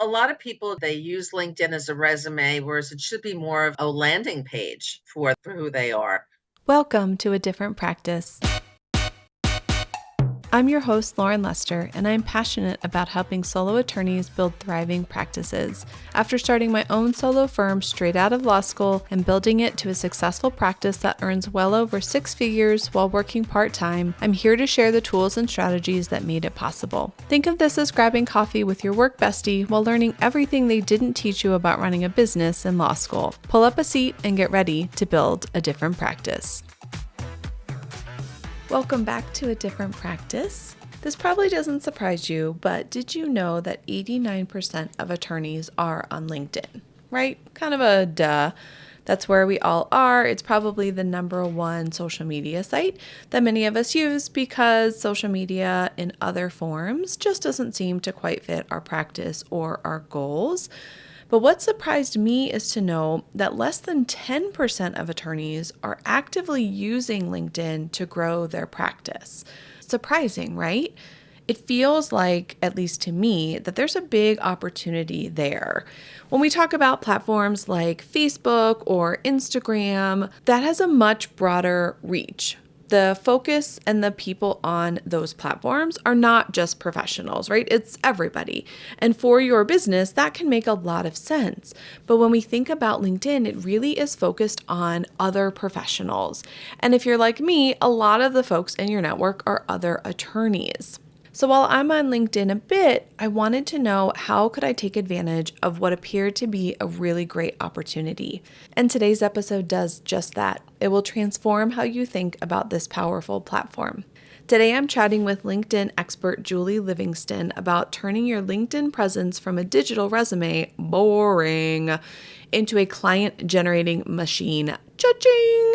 A lot of people, they use LinkedIn as a resume, whereas it should be more of a landing page for who they are. Welcome to A Different Practice. I'm your host, Lauren Lester, and I'm passionate about helping solo attorneys build thriving practices. After starting my own solo firm straight out of law school and building it to a successful practice that earns well over 6 figures while working part-time, I'm here to share the tools and strategies that made it possible. Think of this as grabbing coffee with your work bestie while learning everything they didn't teach you about running a business in law school. Pull up a seat and get ready to build a different practice. Welcome back to A Different Practice. This probably doesn't surprise you, but did you know that 89% of attorneys are on LinkedIn? Right? Kind of a duh. That's where we all are. It's probably the number one social media site that many of us use because social media in other forms just doesn't seem to quite fit our practice or our goals. But what surprised me is to know that less than 10% of attorneys are actively using LinkedIn to grow their practice. Surprising, right? It feels like, at least to me, that there's a big opportunity there. When we talk about platforms like Facebook or Instagram, that has a much broader reach. The focus and the people on those platforms are not just professionals, right? It's everybody. And for your business, that can make a lot of sense. But when we think about LinkedIn, it really is focused on other professionals. And if you're like me, a lot of the folks in your network are other attorneys. So while I'm on LinkedIn a bit, I wanted to know how could I take advantage of what appeared to be a really great opportunity. And today's episode does just that. It will transform how you think about this powerful platform. Today I'm chatting with LinkedIn expert Julie Livingston about turning your LinkedIn presence from a digital resume, boring, into a client-generating machine. Cha-ching!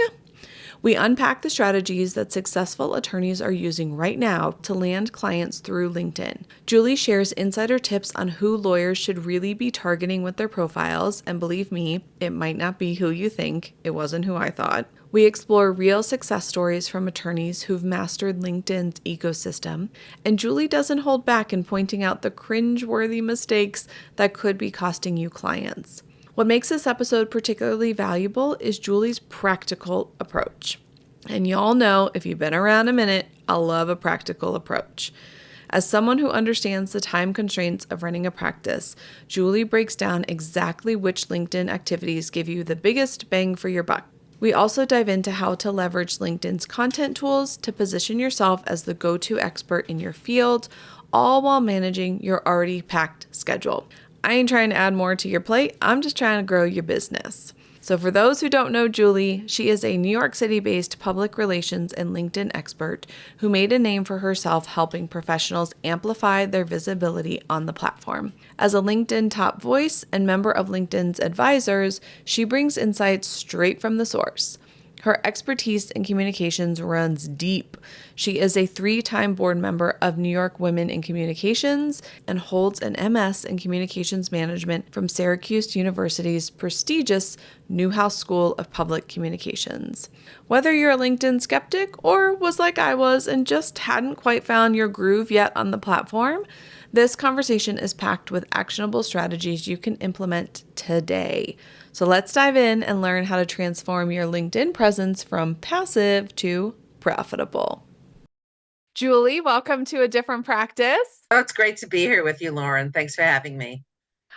We unpack the strategies that successful attorneys are using right now to land clients through LinkedIn. Julie shares insider tips on who lawyers should really be targeting with their profiles, and believe me, it might not be who you think. It wasn't who I thought. We explore real success stories from attorneys who've mastered LinkedIn's ecosystem, and Julie doesn't hold back in pointing out the cringe-worthy mistakes that could be costing you clients. What makes this episode particularly valuable is Julie's practical approach. And y'all know, if you've been around a minute, I love a practical approach. As someone who understands the time constraints of running a practice, Julie breaks down exactly which LinkedIn activities give you the biggest bang for your buck. We also dive into how to leverage LinkedIn's content tools to position yourself as the go-to expert in your field, all while managing your already packed schedule. I ain't trying to add more to your plate. I'm just trying to grow your business. So for those who don't know Julie, she is a New York City-based public relations and LinkedIn expert who made a name for herself helping professionals amplify their visibility on the platform. As a LinkedIn top voice and member of LinkedIn's advisors, she brings insights straight from the source. Her expertise in communications runs deep. She is a 3-time board member of New York Women in Communications and holds an MS in Communications Management from Syracuse University's prestigious Newhouse School of Public Communications. Whether you're a LinkedIn skeptic or was like I was and just hadn't quite found your groove yet on the platform, this conversation is packed with actionable strategies you can implement today. So let's dive in and learn how to transform your LinkedIn presence from passive to profitable. Julie, welcome to A Different Practice. Oh, it's great to be here with you, Lauren. Thanks for having me.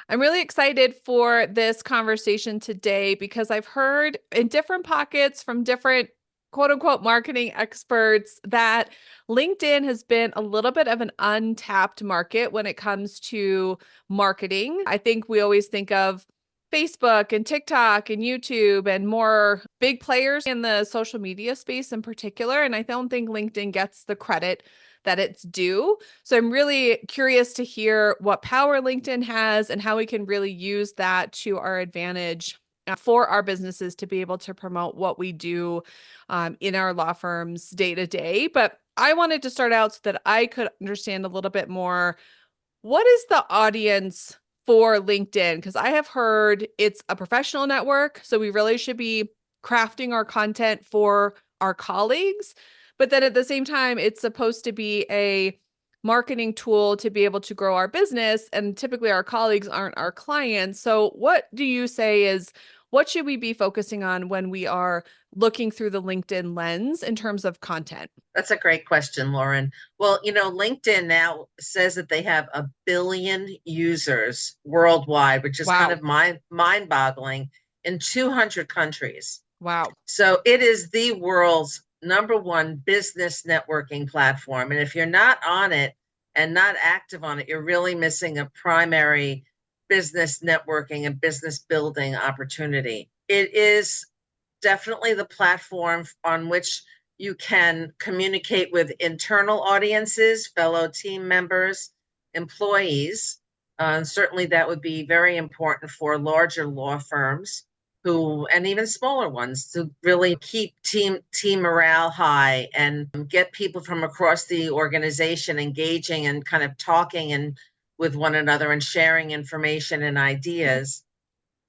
I'm really excited for this conversation today because I've heard in different pockets from different quote unquote marketing experts that LinkedIn has been a little bit of an untapped market when it comes to marketing. I think we always think of Facebook and TikTok and YouTube and more big players in the social media space in particular. And I don't think LinkedIn gets the credit that it's due. So I'm really curious to hear what power LinkedIn has and how we can really use that to our advantage for our businesses to be able to promote what we do in our law firms day to day. But I wanted to start out so that I could understand a little bit more. What is the audience for LinkedIn? Because I have heard it's a professional network, so we really should be crafting our content for our colleagues. But then at the same time, it's supposed to be a marketing tool to be able to grow our business. And typically our colleagues aren't our clients. So what do you say is what should we be focusing on when we are looking through the LinkedIn lens in terms of content? That's a great question, Lauren. Well, LinkedIn now says that they have 1 billion users worldwide, which is kind Wow. of mind-boggling in 200 countries. Wow. So it is the world's number one business networking platform. And if you're not on it and not active on it, you're really missing a primary business networking and business building opportunity. It is definitely the platform on which you can communicate with internal audiences, fellow team members, employees. Certainly, that would be very important for larger law firms who, and even smaller ones, to really keep team morale high and get people from across the organization engaging and kind of talking and with one another and sharing information and ideas.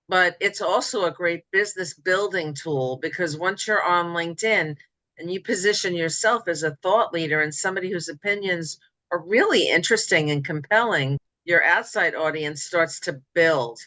But it's also a great business building tool because once you're on LinkedIn and you position yourself as a thought leader and somebody whose opinions are really interesting and compelling, your outside audience starts to build.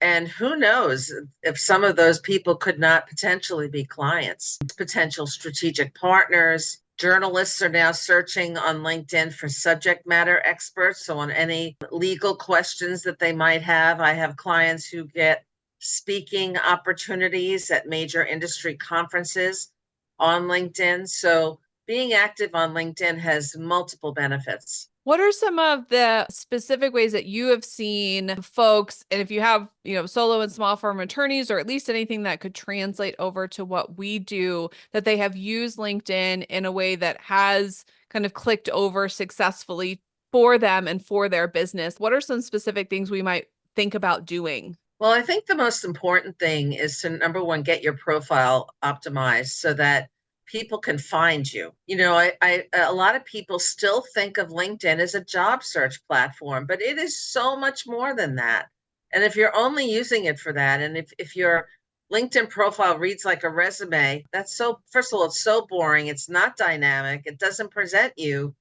And who knows if some of those people could not potentially be clients, potential strategic partners. Journalists are now searching on LinkedIn for subject matter experts. So, on any legal questions that they might have, I have clients who get speaking opportunities at major industry conferences on LinkedIn. So being active on LinkedIn has multiple benefits. What are some of the specific ways that you have seen folks, and if you have, solo and small firm attorneys, or at least anything that could translate over to what we do, that they have used LinkedIn in a way that has kind of clicked over successfully for them and for their business? What are some specific things we might think about doing? Well, I think the most important thing is to number one, get your profile optimized so that people can find you. A lot of people still think of LinkedIn as a job search platform, but it is so much more than that. And if you're only using it for that, and if your LinkedIn profile reads like a resume, that's so, first of all, it's so boring. It's not dynamic. It doesn't present you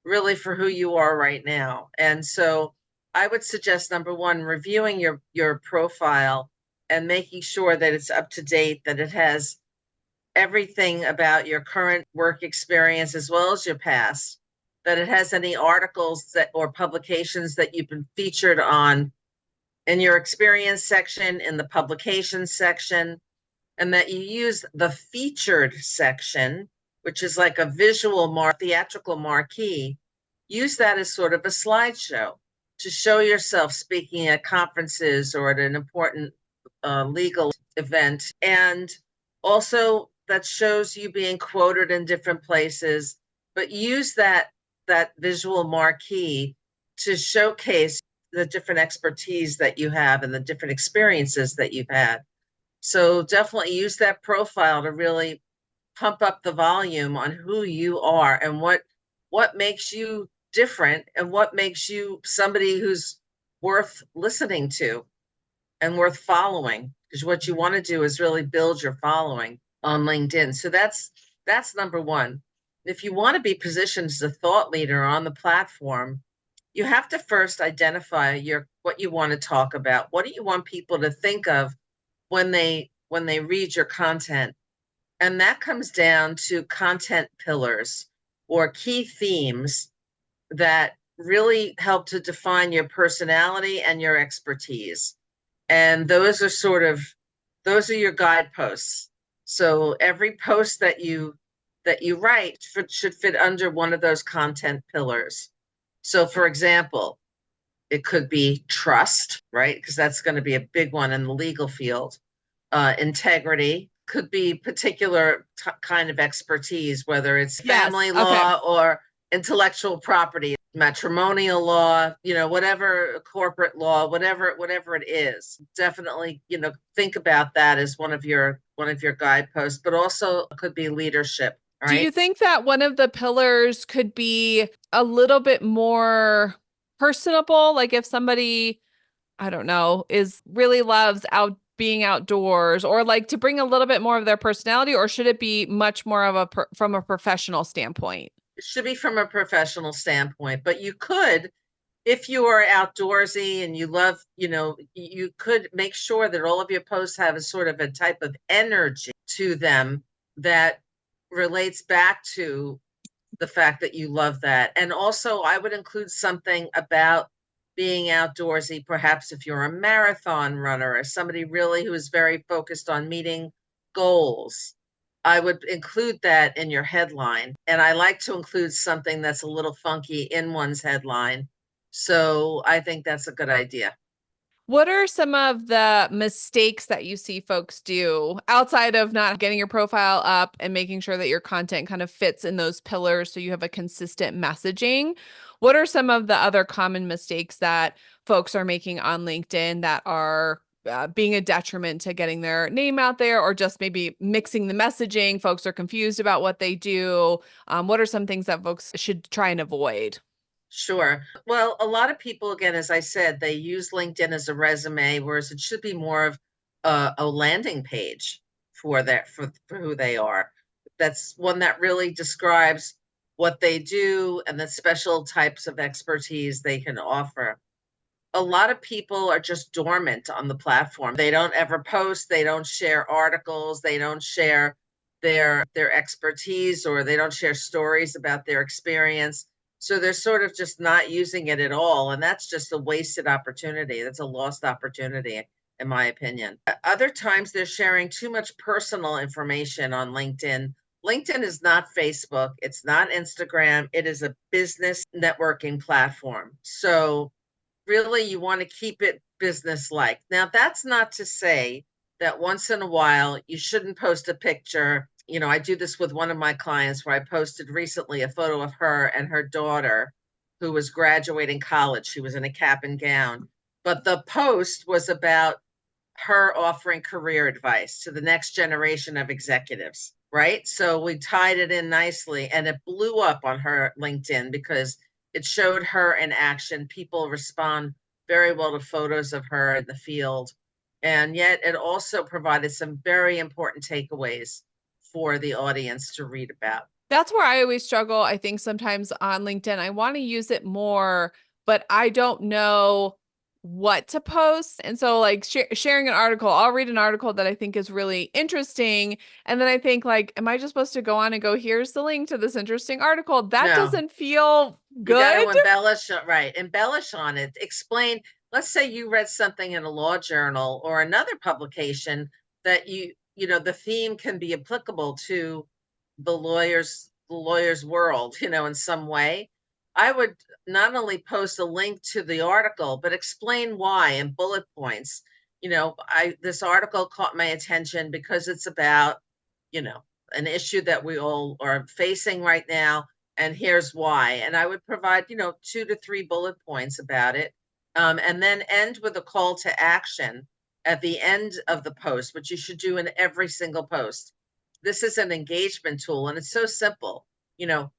really for who you are right now. And so I would suggest number one, reviewing your profile and making sure that it's up to date, that it has everything about your current work experience as well as your past, that it has any articles that or publications that you've been featured on in your experience section, in the publications section, and that you use the featured section, which is like a theatrical marquee. Use that as sort of a slideshow to show yourself speaking at conferences or at an important legal event. And also that shows you being quoted in different places, but use that visual marquee to showcase the different expertise that you have and the different experiences that you've had. So definitely use that profile to really pump up the volume on who you are and what makes you different and what makes you somebody who's worth listening to and worth following. Because what you want to do is really build your following on LinkedIn. So that's number one. If you want to be positioned as a thought leader on the platform, you have to first identify what you want to talk about. What do you want people to think of when they read your content? And that comes down to content pillars or key themes that really help to define your personality and your expertise. And those are your guideposts. So every post that you write should fit under one of those content pillars. So for example, it could be trust, right? Because that's going to be a big one in the legal field. Integrity could be particular kind of expertise, whether it's Yes. family Okay. law or intellectual property, matrimonial law, whatever, corporate law, whatever it is. Definitely, think about that as one of your guideposts, but also could be leadership, Do you right? think that one of the pillars could be a little bit more personable? Like if somebody, I don't know, is really loves out being outdoors, or like to bring a little bit more of their personality, or should it be much more of from a professional standpoint? should be from a professional standpoint, but you could, if you are outdoorsy and you love, you could make sure that all of your posts have a sort of a type of energy to them that relates back to the fact that you love that. And also, I would include something about being outdoorsy, perhaps if you're a marathon runner or somebody really who is very focused on meeting goals. I would include that in your headline. And I like to include something that's a little funky in one's headline. So I think that's a good idea. What are some of the mistakes that you see folks do outside of not getting your profile up and making sure that your content kind of fits in those pillars so you have a consistent messaging? What are some of the other common mistakes that folks are making on LinkedIn that are being a detriment to getting their name out there, or just maybe mixing the messaging? Folks are confused about what they do. What are some things that folks should try and avoid? Sure. Well, a lot of people, again, as I said, they use LinkedIn as a resume, whereas it should be more of a landing page for for who they are. That's one that really describes what they do and the special types of expertise they can offer. A lot of people are just dormant on the platform. They don't ever post, they don't share articles, they don't share their expertise, or they don't share stories about their experience. So they're sort of just not using it at all. And that's just a wasted opportunity. That's a lost opportunity, in my opinion. Other times they're sharing too much personal information on LinkedIn. LinkedIn is not Facebook, it's not Instagram, it is a business networking platform. So really you want to keep it business like. Now, that's not to say that once in a while you shouldn't post a picture. I do this with one of my clients where I posted recently a photo of her and her daughter who was graduating college. She was in a cap and gown, but the post was about her offering career advice to the next generation of executives, right? So we tied it in nicely and it blew up on her LinkedIn because it showed her in action. People respond very well to photos of her in the field. And yet it also provided some very important takeaways for the audience to read about. That's where I always struggle. I think sometimes on LinkedIn, I want to use it more, but I don't know what to post. And so, like, sharing an article, I'll read an article that I think is really interesting. And then I think, like, am I just supposed to go on and go, here's the link to this interesting article? That No, doesn't feel you got good. to embellish, right? Embellish on it. Explain. Let's say you read something in a law journal or another publication that the theme can be applicable to the lawyer's world, in some way. I would not only post a link to the article, but explain why in bullet points. I this article caught my attention because it's about, you know, an issue that we all are facing right now, and here's why. And I would provide, 2 to 3 bullet points about it, and then end with a call to action at the end of the post, which you should do in every single post. This is an engagement tool, and it's so simple.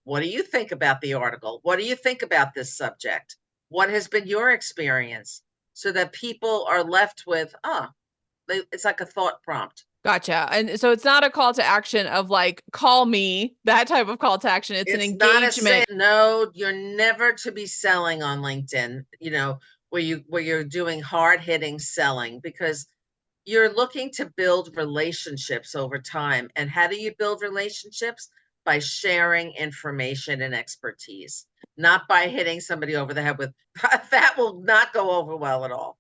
What do you think about the article? What do you think about this subject? What has been your experience? So that people are left with, it's like a thought prompt. Gotcha. And so it's not a call to action of like, call me, that type of call to action. It's an It's not a engagement. say. No, you're never to be selling on LinkedIn, where you're doing hard hitting selling, because you're looking to build relationships over time. And how do you build relationships? By sharing information and expertise, not by hitting somebody over the head with that will not go over well at all.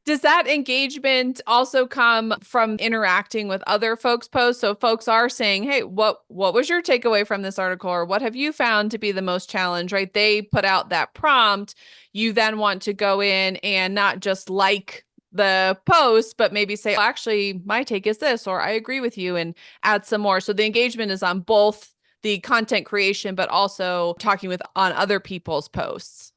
Does that engagement also come from interacting with other folks' posts? So folks are saying, "Hey, what was your takeaway from this article, or what have you found to be the most challenge?" Right? They put out that prompt. You then want to go in and not just like the post, but maybe say, "Actually, my take is this," or "I agree with you," and add some more. So the engagement is on both the content creation, but also talking with on other people's posts.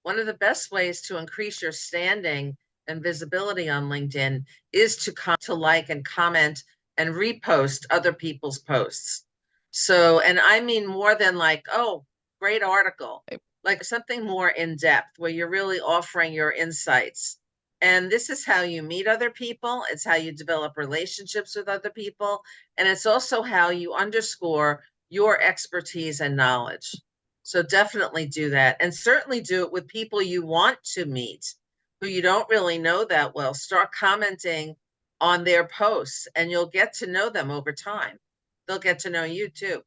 One of the best ways to increase your standing and visibility on LinkedIn is to like and comment and repost other people's posts. So, and I mean more than like, oh, great article, like something more in depth where you're really offering your insights. And this is how you meet other people. It's how you develop relationships with other people. And it's also how you underscore your expertise and knowledge. So definitely do that. And certainly do it with people you want to meet who you don't really know that well. Start commenting on their posts and you'll get to know them over time. They'll get to know you too.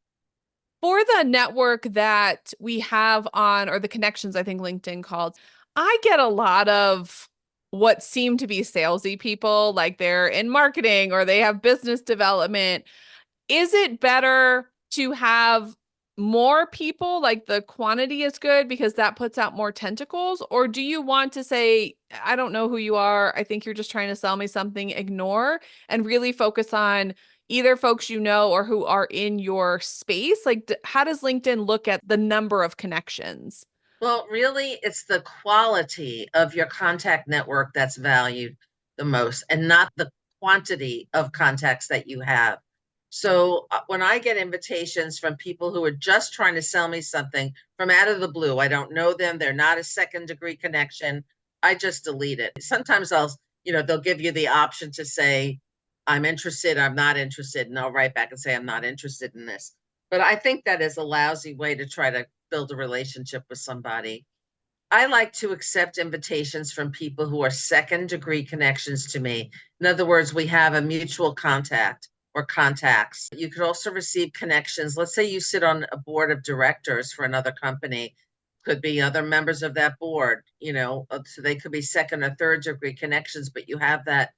For the network that we have on, or the connections, I think LinkedIn called, I get a lot of what seem to be salesy people, like they're in marketing or they have business development. Is it better to have more people, like the quantity is good because that puts out more tentacles? Or do you want to say, I don't know who you are, I think you're just trying to sell me something, ignore, and really focus on either folks you know or who are in your space? Like, how does LinkedIn look at the number of connections? Well, really, it's the quality of your contact network that's valued the most and not the quantity of contacts that you have. So when I get invitations from people who are just trying to sell me something from out of the blue, I don't know them, they're not a second degree connection, I just delete it. Sometimes they'll give you the option to say, I'm interested, I'm not interested, and I'll write back and say, I'm not interested in this. But I think that is a lousy way to try to build a relationship with somebody. I like to accept invitations from people who are second degree connections to me. In other words, we have a mutual contact or contacts. You could also receive connections. Let's say you sit on a board of directors for another company, could be other members of that board, so they could be second or third degree connections, but you have that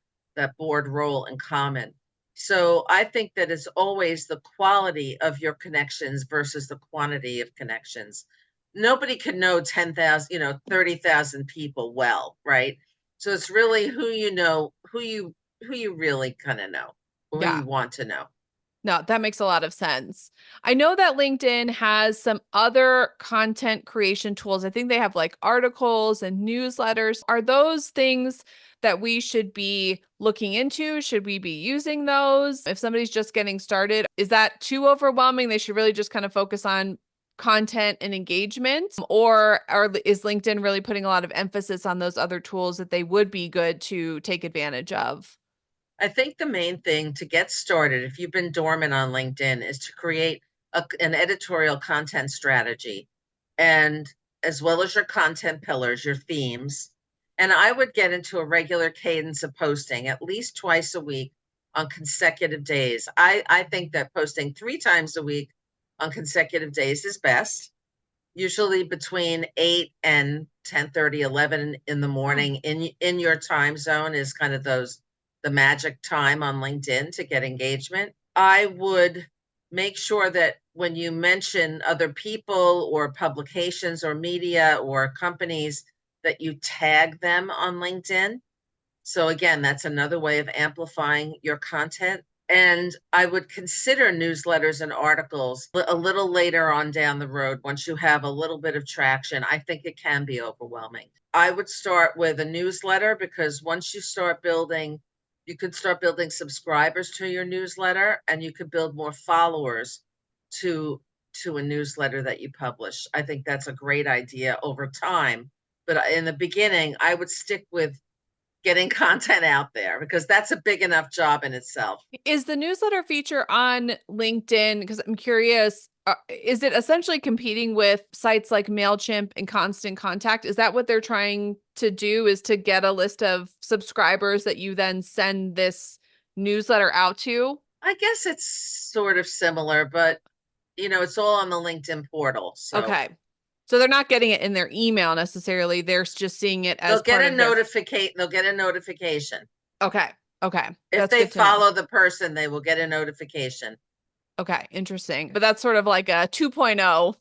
board role in common. So I think that it's always the quality of your connections versus the quantity of connections. Nobody can know 10,000, 30,000 people well, right? So it's really who you know, who you really kind of know, or who Yeah. you want to know. No, that makes a lot of sense. I know that LinkedIn has some other content creation tools. I think they have like articles and newsletters. Are those things that we should be looking into? Should we be using those? If somebody's just getting started, is that too overwhelming? They should really just kind of focus on content and engagement, or is LinkedIn really putting a lot of emphasis on those other tools that they would be good to take advantage of? I think the main thing to get started, if you've been dormant on LinkedIn, is to create an editorial content strategy, and as well as your content pillars, your themes. And I would get into a regular cadence of posting at least twice a week on consecutive days. I think that posting 3 times a week on consecutive days is best, usually between 8 and 10:30, 11 in the Oh, morning in your time zone is kind of the magic time on LinkedIn to get engagement. I would make sure that when you mention other people or publications or media or companies, that you tag them on LinkedIn. So again, that's another way of amplifying your content. And I would consider newsletters and articles a little later on down the road once you have a little bit of traction. I think it can be overwhelming. I would start with a newsletter because once you could start building subscribers to your newsletter and you could build more followers to to a newsletter that you publish. I think that's a great idea over time. But in the beginning, I would stick with getting content out there because that's a big enough job in itself. is the newsletter feature on LinkedIn? Because I'm curious, is it essentially competing with sites like MailChimp and Constant Contact? Is that what they're trying to do? Is to get a list of subscribers that you then send this newsletter out to? I guess it's sort of similar, but it's all on the LinkedIn portal. So Okay. So they're not getting it in their email necessarily. They're just seeing it as they'll get part a of their. notification. They'll get a notification. Okay. Okay. If That's they good to know. follow the person, they will get a notification. Okay. Interesting. But that's sort of like a 2.0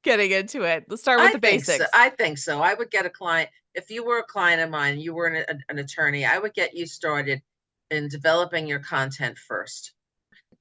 getting into it. Let's start with I the think so. basics. I think so. I would get a client. If you were a client of mine, you were an attorney, I would get you started in developing your content first.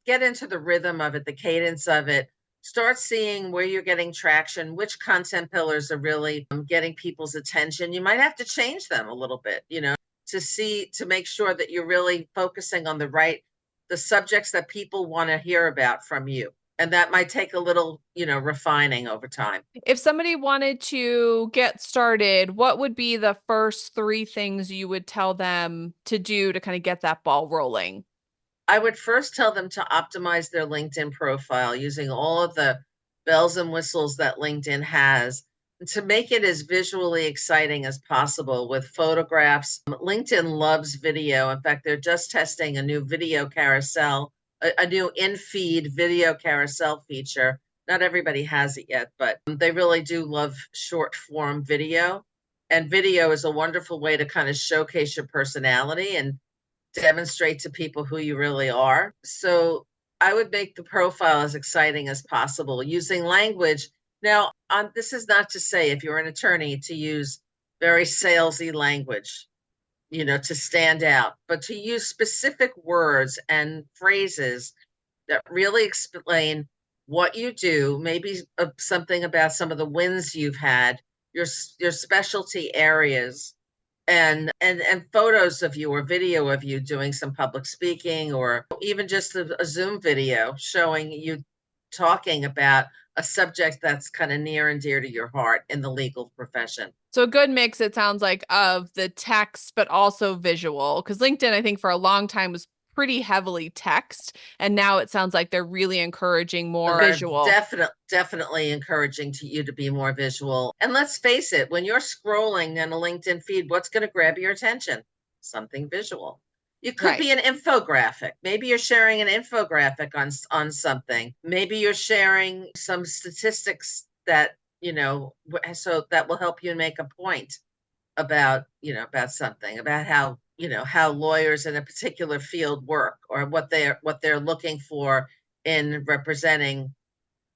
Get into the rhythm of it, the cadence of it. Start seeing where you're getting traction, which content pillars are really getting people's attention. You might have to change them a little bit, to make sure that you're really focusing on the subjects that people want to hear about from you. And that might take a little, refining over time. If somebody wanted to get started, what would be the first three things you would tell them to do to kind of get that ball rolling? I would first tell them to optimize their LinkedIn profile using all of the bells and whistles that LinkedIn has to make it as visually exciting as possible with photographs. LinkedIn loves video. In fact, they're just testing a new video carousel, a new in feed video carousel feature. Not everybody has it yet, but they really do love short form video. And video is a wonderful way to kind of showcase your personality and demonstrate to people who you really are. So I would make the profile as exciting as possible using language. Now, this is not to say if you're an attorney to use very salesy language, to stand out, but to use specific words and phrases that really explain what you do, maybe something about some of the wins you've had, your specialty areas, and photos of you or video of you doing some public speaking, or even just a Zoom video showing you talking about a subject that's kind of near and dear to your heart in the legal profession. So a good mix, it sounds like, of the text, but also visual. Because LinkedIn, I think for a long time was pretty heavily text. And now it sounds like they're really encouraging more They're visual. definitely encouraging you to be more visual. And let's face it, when you're scrolling on a LinkedIn feed, what's going to grab your attention? Something visual. It could Right. be an infographic. Maybe you're sharing an infographic on something. Maybe you're sharing some statistics that, so that will help you make a point about something, about how lawyers in a particular field work, or what they're looking for in representing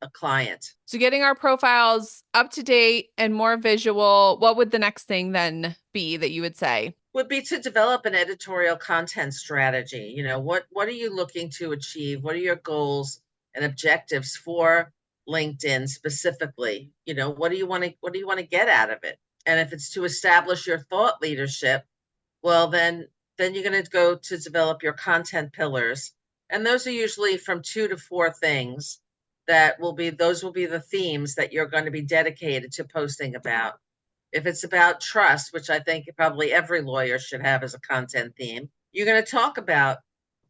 a client. So getting our profiles up to date and more visual, what would the next thing then be that you would say? Would be to develop an editorial content strategy. What are you looking to achieve? What are your goals and objectives for LinkedIn specifically? What do you want to get out of it? And if it's to establish your thought leadership, well, then you're going to go to develop your content pillars. And those are usually from 2 to 4 things those will be the themes that you're going to be dedicated to posting about. If it's about trust, which I think probably every lawyer should have as a content theme, you're going to talk about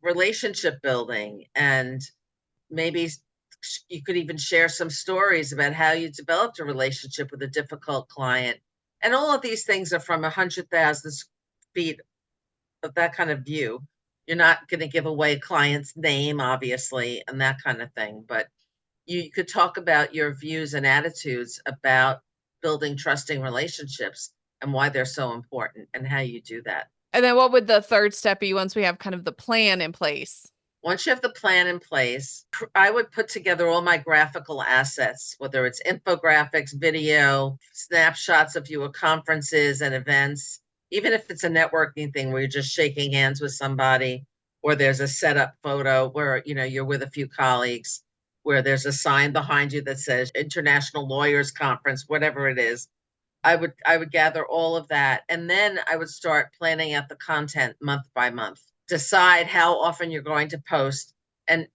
relationship building, and maybe you could even share some stories about how you developed a relationship with a difficult client. And all of these things are from 100,000 feet of that kind of view. You're not going to give away a client's name, obviously, and that kind of thing, but you could talk about your views and attitudes about building trusting relationships and why they're so important and how you do that. And then what would the third step be once we have kind of the plan in place? Once you have the plan in place, I would put together all my graphical assets, whether it's infographics, video, snapshots of you at conferences and events, even if it's a networking thing where you're just shaking hands with somebody, or there's a setup photo where you're with a few colleagues, where there's a sign behind you that says International Lawyers Conference, whatever it is. I would gather all of that, and then I would start planning out the content month by month. Decide how often you're going to post. And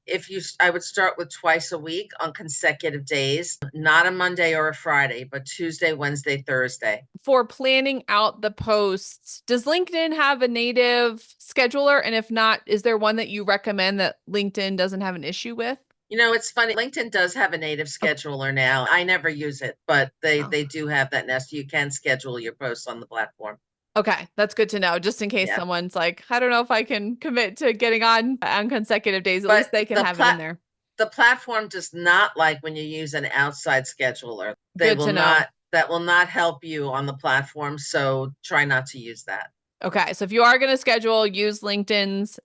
I would start with twice a week on consecutive days, not a Monday or a Friday, but Tuesday, Wednesday, Thursday. For planning out the posts, does LinkedIn have a native scheduler? And if not, is there one that you recommend that LinkedIn doesn't have an issue with? It's funny. LinkedIn does have a native scheduler now. I never use it, but they Oh. they do have that now, so you can schedule your posts on the platform. Okay, that's good to know. Just in case Yeah, someone's like, I don't know if I can commit to getting on consecutive days. At least but they can have it in there. the platform does not like when you use an outside scheduler. They Good will to know. not That will not help you on the platform, so try not to use that. Okay, so if you are going to schedule, use LinkedIn's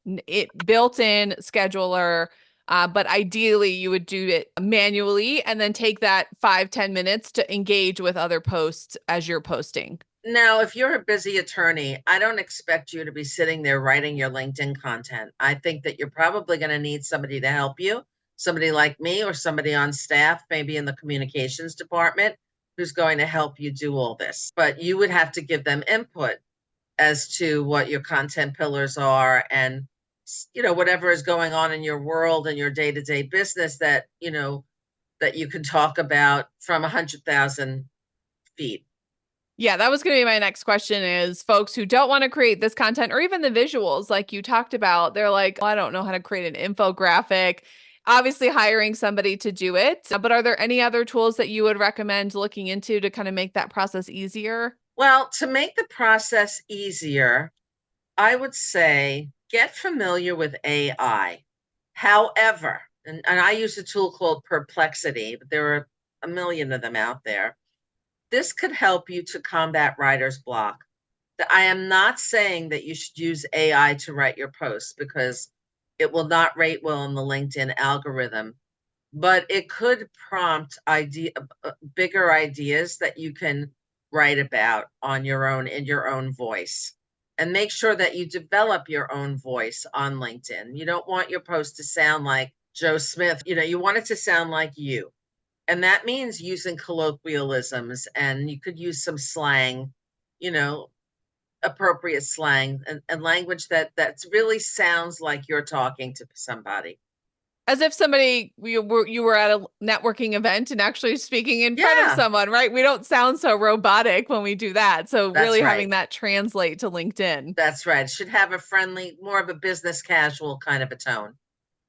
built-in scheduler. But ideally, you would do it manually and then take that 5-10 minutes to engage with other posts as you're posting. Now, if you're a busy attorney, I don't expect you to be sitting there writing your LinkedIn content. I think that you're probably going to need somebody to help you, somebody like me or somebody on staff, maybe in the communications department, who's going to help you do all this. But you would have to give them input as to what your content pillars are and whatever is going on in your world and your day-to-day business that, that you can talk about from 100,000 feet. Yeah, that was going to be my next question is folks who don't want to create this content or even the visuals like you talked about, they're like, well, I don't know how to create an infographic. Obviously hiring somebody to do it. But are there any other tools that you would recommend looking into to kind of make that process easier? Well, to make the process easier, I would say get familiar with AI. However, and I use a tool called Perplexity, but there are a million of them out there. This could help you to combat writer's block. I am not saying that you should use AI to write your posts because it will not rate well in the LinkedIn algorithm, but it could prompt bigger ideas that you can write about on your own in your own voice. And make sure that you develop your own voice on LinkedIn. You don't want your post to sound like Joe Smith. You want it to sound like you. And that means using colloquialisms, and you could use some slang, appropriate slang and language that really sounds like you're talking to somebody. As if you were at a networking event and actually speaking in front of Yeah, someone, right? We don't sound so robotic when we do that. So that's really right. having that translate to LinkedIn. That's right. It should have a friendly, more of a business casual kind of a tone.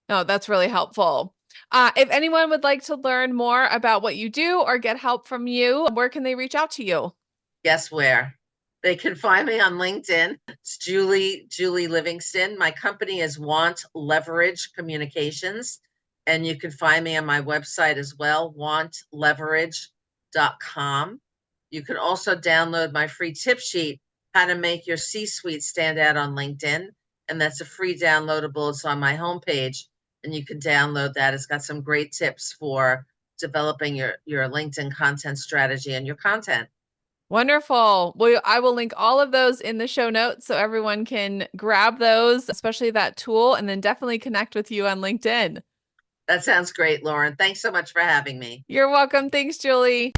Oh, that's really helpful. If anyone would like to learn more about what you do or get help from you, where can they reach out to you? Guess where? They can find me on LinkedIn. It's Julie Livingston. My company is Want Leverage Communications, and you can find me on my website as well, wantleverage.com. You can also download my free tip sheet, How to Make Your C-Suite Stand Out on LinkedIn, and that's a free downloadable. It's on my homepage, and you can download that. It's got some great tips for developing your LinkedIn content strategy and your content. Wonderful. Well, I will link all of those in the show notes so everyone can grab those, especially that tool, and then definitely connect with you on LinkedIn. That sounds great, Lauren. Thanks so much for having me. You're welcome. Thanks, Julie.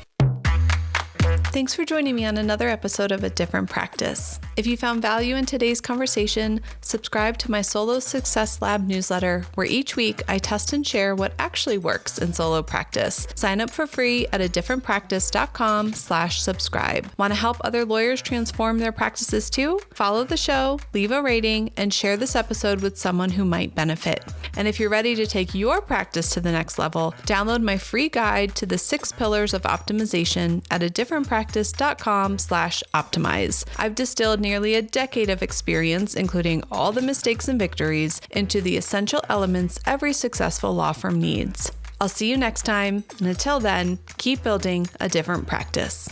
Thanks for joining me on another episode of A Different Practice. If you found value in today's conversation, subscribe to my Solo Success Lab newsletter, where each week I test and share what actually works in solo practice. Sign up for free at adifferentpractice.com/subscribe. Want to help other lawyers transform their practices too? Follow the show, leave a rating, and share this episode with someone who might benefit. And if you're ready to take your practice to the next level, download my free guide to the 6 pillars of optimization at adifferentpractice.com/optimize. I've distilled nearly a decade of experience, including all the mistakes and victories, into the essential elements every successful law firm needs. I'll see you next time, and until then, keep building a different practice.